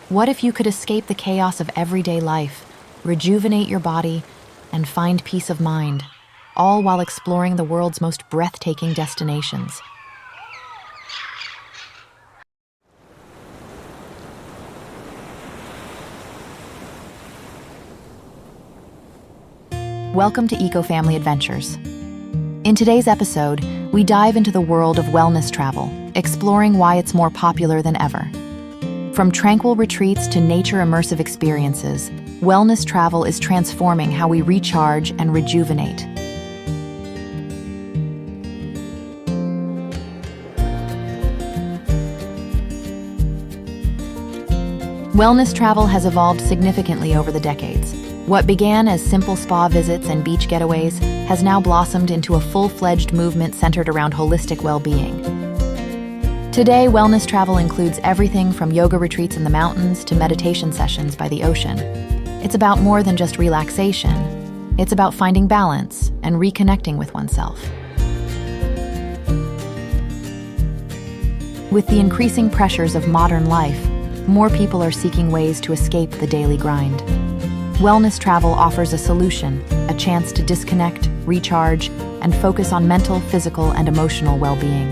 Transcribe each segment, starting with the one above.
What if you could escape the chaos of everyday life, rejuvenate your body, and find peace of mind, all while exploring the world's most breathtaking destinations? Welcome to Eco-Family Adventures. In today's episode, we dive into the world of wellness travel, exploring why it's more popular than ever. From tranquil retreats to nature-immersive experiences, wellness travel is transforming how we recharge and rejuvenate. Wellness travel has evolved significantly over the decades. What began as simple spa visits and beach getaways has now blossomed into a full-fledged movement centered around holistic well-being. Today, wellness travel includes everything from yoga retreats in the mountains to meditation sessions by the ocean. It's about more than just relaxation. It's about finding balance and reconnecting with oneself. With the increasing pressures of modern life, more people are seeking ways to escape the daily grind. Wellness travel offers a solution, a chance to disconnect, recharge, and focus on mental, physical, and emotional well-being.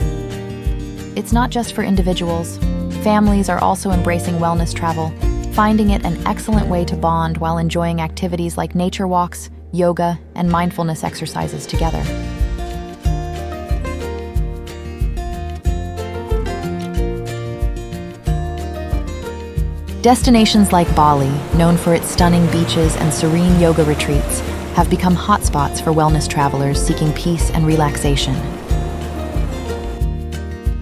It's not just for individuals. Families are also embracing wellness travel, finding it an excellent way to bond while enjoying activities like nature walks, yoga, and mindfulness exercises together. Destinations like Bali, known for its stunning beaches and serene yoga retreats, have become hotspots for wellness travelers seeking peace and relaxation.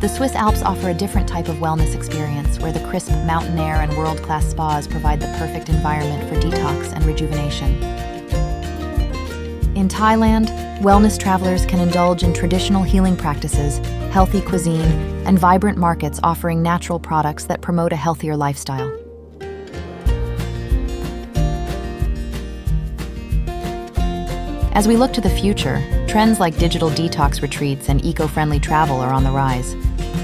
The Swiss Alps offer a different type of wellness experience where the crisp mountain air and world-class spas provide the perfect environment for detox and rejuvenation. In Thailand, wellness travelers can indulge in traditional healing practices, healthy cuisine, and vibrant markets offering natural products that promote a healthier lifestyle. As we look to the future, trends like digital detox retreats and eco-friendly travel are on the rise.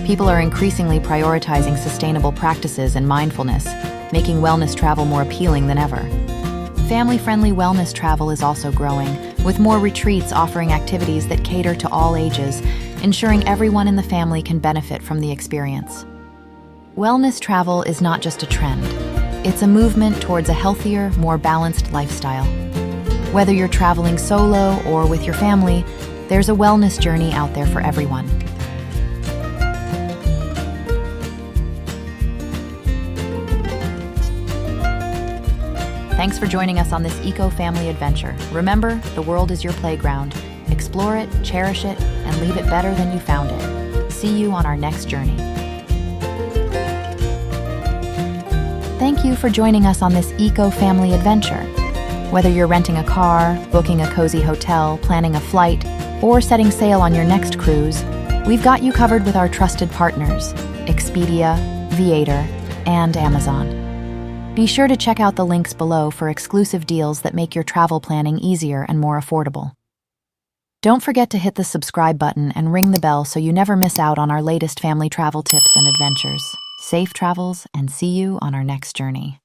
People are increasingly prioritizing sustainable practices and mindfulness, making wellness travel more appealing than ever. Family-friendly wellness travel is also growing, with more retreats offering activities that cater to all ages, ensuring everyone in the family can benefit from the experience. Wellness travel is not just a trend. It's a movement towards a healthier, more balanced lifestyle. Whether you're traveling solo or with your family, there's a wellness journey out there for everyone. Thanks for joining us on this eco-family adventure. Remember, the world is your playground. Explore it, cherish it, and leave it better than you found it. See you on our next journey. Thank you for joining us on this eco-family adventure. Whether you're renting a car, booking a cozy hotel, planning a flight, or setting sail on your next cruise, we've got you covered with our trusted partners, Expedia, Viator, and Amazon. Be sure to check out the links below for exclusive deals that make your travel planning easier and more affordable. Don't forget to hit the subscribe button and ring the bell so you never miss out on our latest family travel tips and adventures. Safe travels, and see you on our next journey.